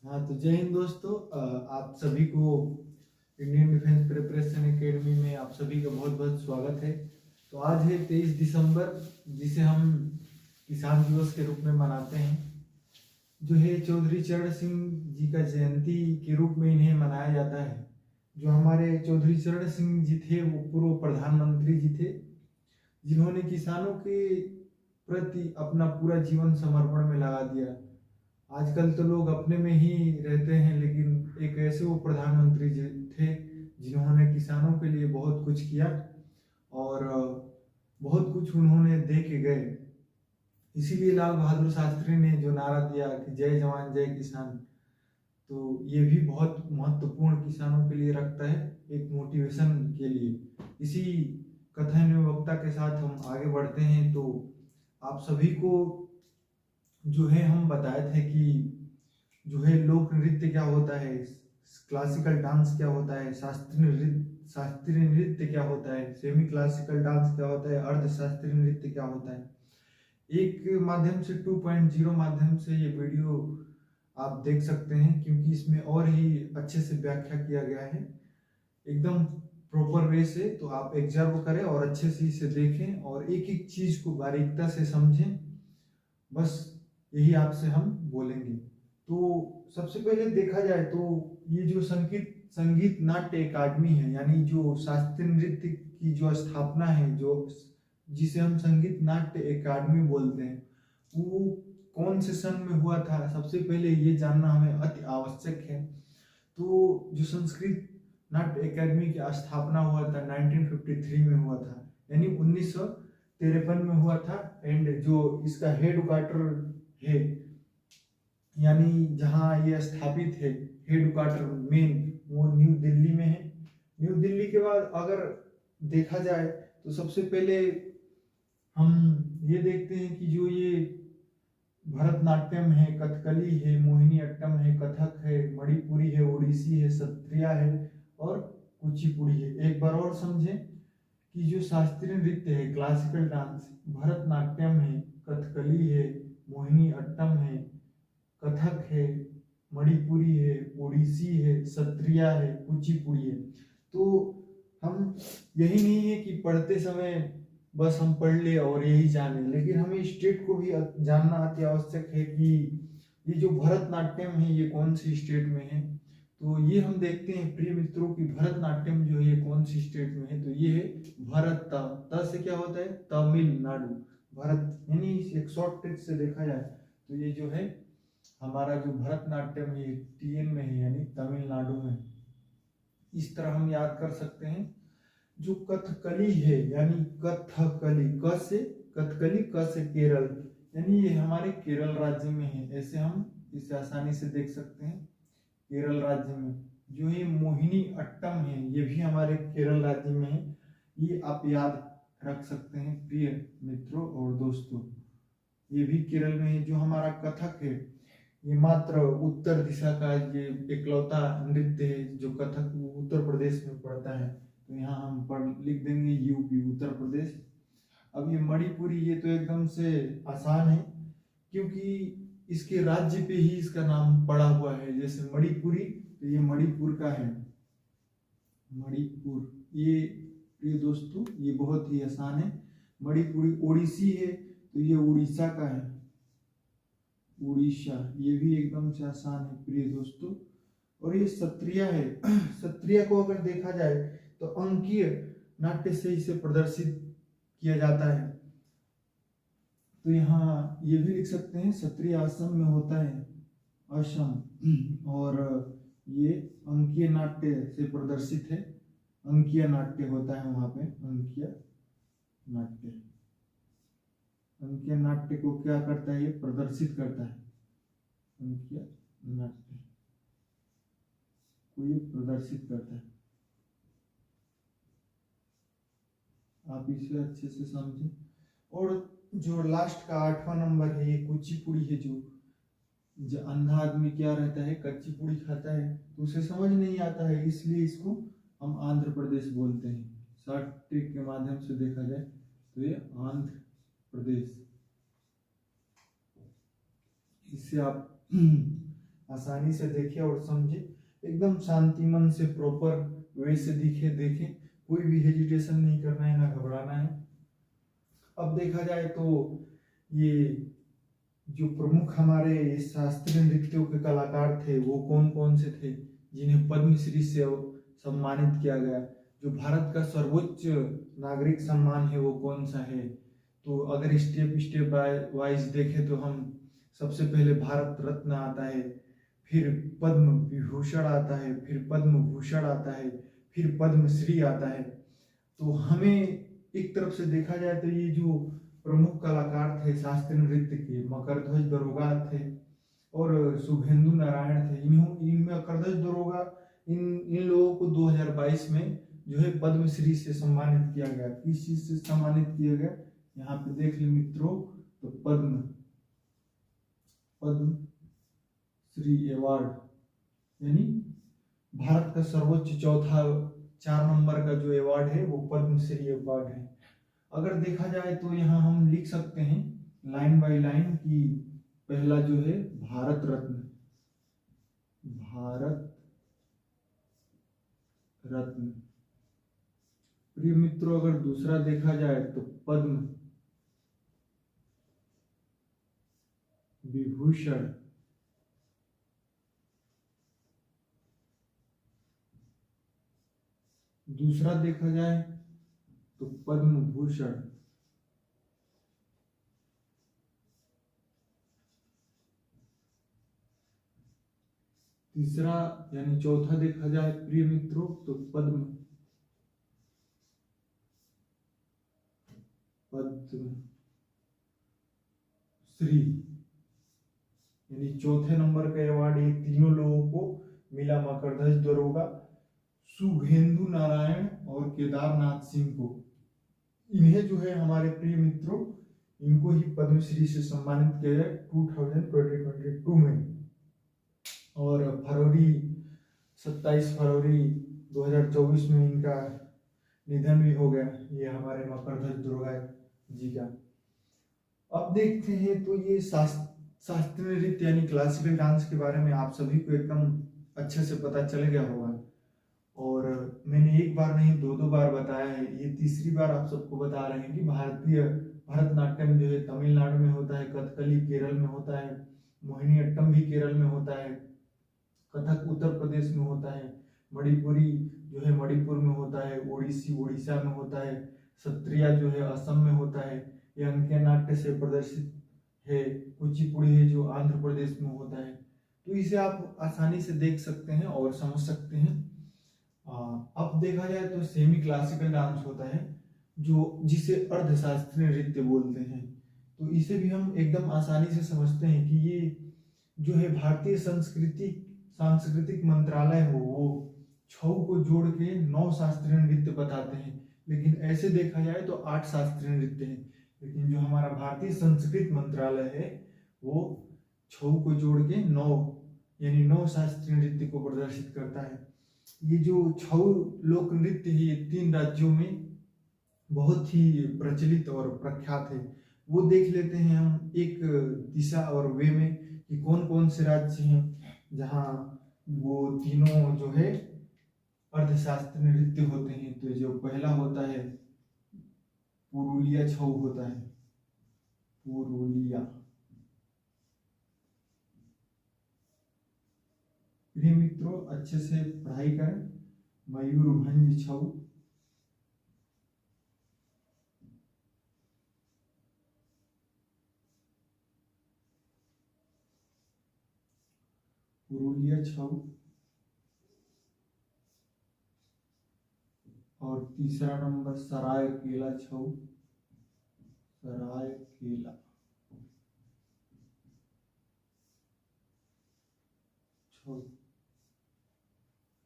हाँ, तो जय हिंद दोस्तों। आप सभी को इंडियन डिफेंस प्रिपरेशन एकेडमी में आप सभी का बहुत बहुत स्वागत है। तो आज है 23 दिसंबर, जिसे हम किसान दिवस के रूप में मनाते हैं। जो है चौधरी चरण सिंह जी का जयंती के रूप में इन्हें मनाया जाता है। जो हमारे चौधरी चरण सिंह जी थे वो पूर्व प्रधानमंत्री जी थे, जिन्होंने किसानों के प्रति अपना पूरा जीवन समर्पण में लगा दिया। आजकल तो लोग अपने में ही रहते हैं, लेकिन एक ऐसे वो प्रधानमंत्री जी थे जिन्होंने किसानों के लिए बहुत कुछ किया और बहुत कुछ उन्होंने दे के गए। इसीलिए लाल बहादुर शास्त्री ने जो नारा दिया कि जय जवान जय किसान, तो ये भी बहुत महत्वपूर्ण किसानों के लिए रखता है, एक मोटिवेशन के लिए। इसी कथन एवं वक्ता के साथ हम आगे बढ़ते हैं। तो आप सभी को जो है हम बताए थे कि जो है लोक नृत्य क्या होता है, क्लासिकल डांस क्या होता है, शास्त्रीय नृत्य क्या होता है, सेमी क्लासिकल डांस क्या होता है, अर्ध शास्त्रीय नृत्य क्या होता है। एक माध्यम से 2.0 माध्यम से ये वीडियो आप देख सकते हैं, क्योंकि इसमें और ही अच्छे से व्याख्या किया गया है, एकदम प्रॉपर वे से। तो आप ऑब्जर्व करें और अच्छे से इसे देखें और एक एक चीज को बारीकता से समझें। बस यही आपसे हम बोलेंगे। तो सबसे पहले देखा जाए तो ये जो संगीत नाट्य अकादमी है, यानी जो शास्त्रीय नृत्य की जो स्थापना है, जो जिसे हम संगीत नाट्य अकादमी बोलते हैं, वो कौन से सन में हुआ था, सबसे पहले ये जानना हमें अति आवश्यक है। तो जो संस्कृत नाट्य अकादमी की स्थापना हुआ था 1953 में हुआ था, यानी 1953 में हुआ था। एंड जो इसका हेड क्वार्टर है, यानी जहाँ ये स्थापित है, हेड क्वार्टर मेन, वो न्यू दिल्ली में है। न्यू दिल्ली के बाद अगर देखा जाए तो सबसे पहले हम ये देखते हैं कि जो ये भरतनाट्यम है, कथकली है, मोहिनी अट्टम है, कथक है, मणिपुरी है, ओडिसी है, सत्रिया है और कुचिपुड़ी है। एक बार और समझें कि जो शास्त्रीय नृत्य है, क्लासिकल डांस, भरतनाट्यम है, कथकली है, मोहिनी अट्टम है, कथक है, मणिपुरी है, ओडिसी है, सत्रिया है, कुचिपुड़ी है। तो हम यही नहीं है कि पढ़ते समय बस हम पढ़ ले और यही जाने, लेकिन हमें स्टेट को भी जानना अति आवश्यक है कि ये जो भरतनाट्यम है ये कौन सी स्टेट में है। तो ये हम देखते हैं प्रिय मित्रों की भरतनाट्यम जो है ये कौन सी स्टेट में है। तो ये है भरत, त से क्या होता है, तमिलनाडु। भरत यानी एक शॉर्ट ट्रिक से देखा जाए तो ये जो है हमारा जो भरतनाट्यम है टीएन में है, यानी तमिलनाडु में। इस तरह हम याद कर सकते हैं। जो कथकली है, यानी कथकली, क से कथकली, क से केरल, यानी ये हमारे केरल राज्य में है। ऐसे हम इसे आसानी से देख सकते हैं, केरल राज्य में। जो ये मोहिनी अट्टम है ये भी हमारे केरल राज्य में है। ये आप याद रख सकते हैं प्रिय मित्रों और दोस्तों, ये भी केरल में है। जो हमारा कथक है ये मात्र उत्तर दिशा का ये इकलौता नृत्य है जो कथक उत्तर प्रदेश में पड़ता है। तो यहाँ हम पढ़ लिख देंगे यूपी, उत्तर प्रदेश। अब ये मणिपुरी, ये तो एकदम से आसान है, क्योंकि इसके राज्य पे ही इसका नाम पड़ा हुआ है। जैसे मणिपुरी, तो ये मणिपुर का है, मणिपुर। ये दोस्तों ये बहुत ही आसान है। मणिपुरी। ओडिसी है तो ये उड़ीसा का है, उड़ीसा, ये भी एकदम से आसान है प्रिय दोस्तों। और ये सत्रिया है। सत्रिया को अगर देखा जाए तो अंकीय नाट्य से इसे प्रदर्शित किया जाता है। तो यहाँ ये भी लिख सकते हैं, सत्रिया असम में होता है, असम। और ये अंकीय नाट्य से प्रदर्शित है, अंकीय नाट्य होता है वहां पे, अंकीय नाट्य। अंकीय नाट्य को क्या करता है, ये प्रदर्शित करता है, अंकीय नाट्य को ये प्रदर्शित करता है। आप इसे अच्छे से समझें। और जो लास्ट का 8वां नंबर है ये कुचिपुड़ी है। जो अंधा आदमी क्या रहता है, कच्ची पूड़ी खाता है, तो उसे समझ नहीं आता है, इसलिए इसको हम आंध्र प्रदेश बोलते हैं। शॉर्ट ट्रिक के माध्यम से देखा जाए तो ये आंध्र प्रदेश। इससे आप आसानी से देखे और समझे, एकदम शांति मन से प्रॉपर वे से दिखे देखें, कोई भी हेजिटेशन नहीं करना है, ना घबराना है। अब देखा जाए तो ये जो प्रमुख हमारे शास्त्रीय नृत्यों के कलाकार थे वो कौन कौन से थे जिन्हें पद्मश्री से सम्मानित किया गया। जो भारत का सर्वोच्च नागरिक सम्मान है वो कौन सा है, तो अगर स्टेप स्टेप वाइज देखें तो हम सबसे पहले भारत रत्न आता है, फिर पद्म विभूषण आता है, फिर पद्म भूषण आता है, फिर पद्मश्री आता है। तो हमें एक तरफ से देखा जाए तो ये जो प्रमुख कलाकार थे शास्त्रीय नृत्य के, मकरध्वज दरोगा थे और शुभेंदु नारायण थे। इनमें मकरध्वज दरोगा इन लोगों को 2022 में जो है पद्मश्री से सम्मानित किया गया। किस चीज से सम्मानित किया गया, यहाँ पे देख ले मित्रों, तो पद्म श्री अवार्ड, यानी भारत का सर्वोच्च चौथा 4 नंबर का जो अवार्ड है वो पद्मश्री अवार्ड है। अगर देखा जाए तो यहाँ हम लिख सकते हैं लाइन बाय लाइन कि पहला जो है भारत रत्न, प्रिय मित्रों। अगर दूसरा देखा जाए तो पद्म विभूषण, दूसरा देखा जाए तो पद्म भूषण, तीसरा यानी चौथा देखा जाए प्रिय मित्रों तो पद्म श्री, यानी चौथे नंबर का अवार्ड ये तीनों लोगों को मिला, मकरध्वज दरोगा, शुभेंदु नारायण और केदारनाथ सिंह को। इन्हें जो है हमारे प्रिय मित्रों, इनको ही पद्मश्री से सम्मानित किया गया 2022 में। और 27 फरवरी 2024 में इनका निधन भी हो गया, ये हमारे मकरध्वज दरोगा जी का। अब देखते हैं तो ये शास्त्रीय नृत्य यानी क्लासिकल डांस के बारे में आप सभी को एकदम अच्छे से पता चल गया होगा, और मैंने एक बार नहीं 2 बार बताया है, ये तीसरी बार आप सबको बता रहे हैं कि भरतनाट्यम जो है तमिलनाडु में होता है, कथकली केरल में होता है, मोहिनीअट्टम भी केरल में होता है, कथक उत्तर प्रदेश में होता है, मणिपुरी जो है मणिपुर में होता है, ओडिसी उड़ीसा में होता है, सत्रिया जो है असम में होता है, ये अंकिया नाट्य से प्रदर्शित है, कुचिपुड़ी है जो आंध्र प्रदेश में होता है। तो इसे आप आसानी से देख सकते हैं और समझ सकते हैं। अब देखा जाए तो सेमी क्लासिकल डांस होता है जो जिसे अर्धशास्त्रीय नृत्य बोलते हैं, तो इसे भी हम एकदम आसानी से समझते हैं कि ये जो है भारतीय सांस्कृतिक मंत्रालय हो वो 6 को जोड़ के 9 शास्त्रीय नृत्य बताते हैं, लेकिन ऐसे देखा जाए तो 8 शास्त्रीय नृत्य हैं, लेकिन जो हमारा भारतीय संस्कृत मंत्रालय है वो 6 को जोड़ के 9 यानी 9 शास्त्रीय नृत्य को प्रदर्शित करता है। ये जो 6 लोक नृत्य है ये 3 राज्यों में बहुत ही प्रचलित और प्रख्यात है, वो देख लेते हैं हम एक दिशा और वे में कि कौन कौन से राज्य हैं जहाँ वो तीनों जो है अर्धशास्त्रीय नृत्य होते हैं। तो जो पहला होता है पुरुलिया छऊ होता है, पुरुलिया। प्रिय मित्रों अच्छे से पढ़ाई करें, मयूरभंज छऊ, पुरुलिया छऊ, और तीसरा नंबर सरायकेला छऊ, सरायकेला छऊ।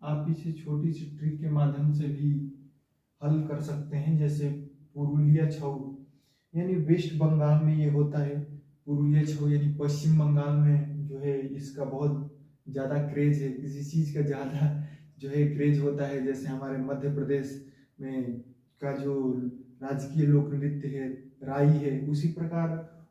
आप इसे छोटी सी ट्रिक के माध्यम से भी हल कर सकते हैं, जैसे पुरुलिया छऊ यानी वेस्ट बंगाल में ये होता है, पुरुलिया छऊ यानी पश्चिम बंगाल में जो है इसका बहुत ज़्यादा क्रेज है, किसी चीज़ का ज़्यादा जो है क्रेज होता है, जैसे हमारे मध्य प्रदेश में का जो राजकीय लोक नृत्य है राई है, उसी प्रकार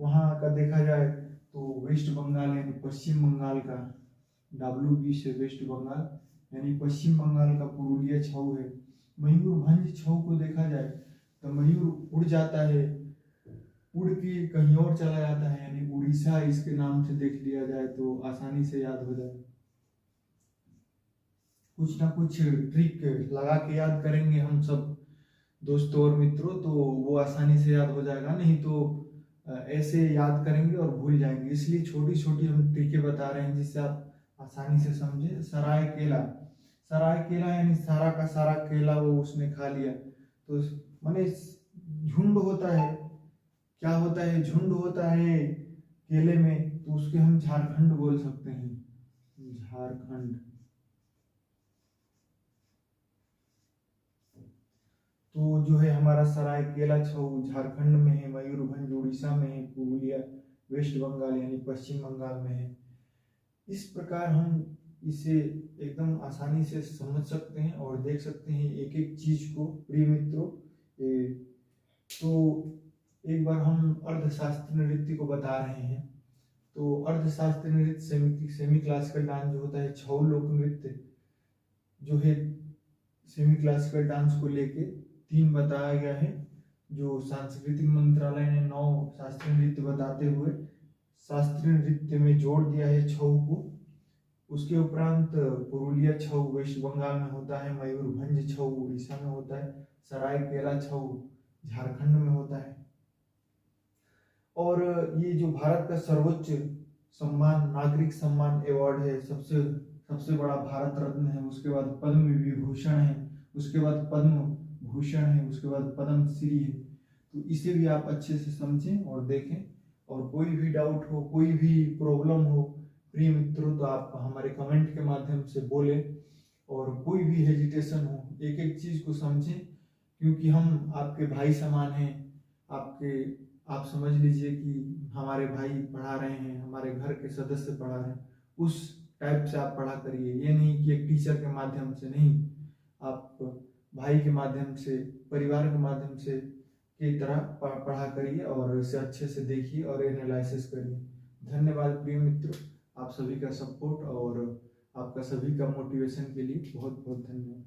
वहाँ का देखा जाए तो वेस्ट बंगाल यानी पश्चिम बंगाल का WB से वेस्ट बंगाल यानी पश्चिम बंगाल का पुरुलिया छऊ है। मयूरभंज छऊ को देखा जाए तो मयूर उड़ जाता है, उड़ के कहीं और चला जाता है, यानी उड़ीसा इसके नाम से देख लिया जाए तो आसानी से याद हो जाए। कुछ ना कुछ ट्रिक लगा के याद करेंगे हम सब दोस्तों और मित्रों तो वो आसानी से याद हो जाएगा, नहीं तो ऐसे याद करेंगे और भूल जाएंगे। इसलिए छोटी छोटी हम ट्रिकें बता रहे हैं जिससे आप आसानी से समझे। सरायकेला, सरायकेला यानी सारा का सारा केला वो उसने खा लिया, तो माने झुंड होता है, क्या होता है, झुंड होता है केले में, तो उसके हम झारखंड बोल सकते हैं, झारखंड। तो जो है हमारा सरायकेला छऊ झारखंड में है, मयूरभंज उड़ीसा में है, पुरुलिया वेस्ट बंगाल यानी पश्चिम बंगाल में है। इस प्रकार हम इसे एकदम आसानी से समझ सकते हैं और देख सकते हैं एक एक चीज को। प्रिय मित्रों, तो एक बार हम अर्थशास्त्र नृत्य को बता रहे हैं। तो अर्थशास्त्र नृत्य सेमी क्लासिकल डांस जो होता है, छऊ लोक नृत्य जो है सेमी क्लासिकल डांस को लेके 3 बताया गया है, जो सांस्कृतिक मंत्रालय ने 9 शास्त्रीय नृत्य बताते हुए शास्त्रीय नृत्य में जोड़ दिया है छऊ को। उसके उपरांत पुरुलिया छऊ वेस्ट बंगाल में होता है, मयूरभंज छऊ उड़ीसा में होता है, सरायकेला छऊ झारखंड में होता है। और ये जो भारत का सर्वोच्च सम्मान, नागरिक सम्मान अवार्ड है, सबसे बड़ा भारत रत्न है, उसके बाद पद्म विभूषण है, उसके बाद पद्म भूषण है, उसके बाद पद्म श्री है। तो इसे भी आप अच्छे से समझें और देखें, और कोई भी डाउट हो, कोई भी प्रॉब्लम हो प्रिय मित्रों, तो आप हमारे कमेंट के माध्यम से बोलें। और कोई भी हेजिटेशन हो, एक एक चीज को समझें, क्योंकि हम आपके भाई समान हैं। आप समझ लीजिए कि हमारे भाई पढ़ा रहे हैं, हमारे घर के सदस्य पढ़ा रहे हैं, उस टाइप से आप पढ़ा करिए। ये नहीं कि एक टीचर के माध्यम से, नहीं, आप भाई के माध्यम से, परिवार के माध्यम से की तरह पढ़ा करिए और इसे अच्छे से देखिए और एनालिसिस करिए। धन्यवाद प्रिय मित्रों, आप सभी का सपोर्ट और आपका सभी का मोटिवेशन के लिए बहुत बहुत धन्यवाद।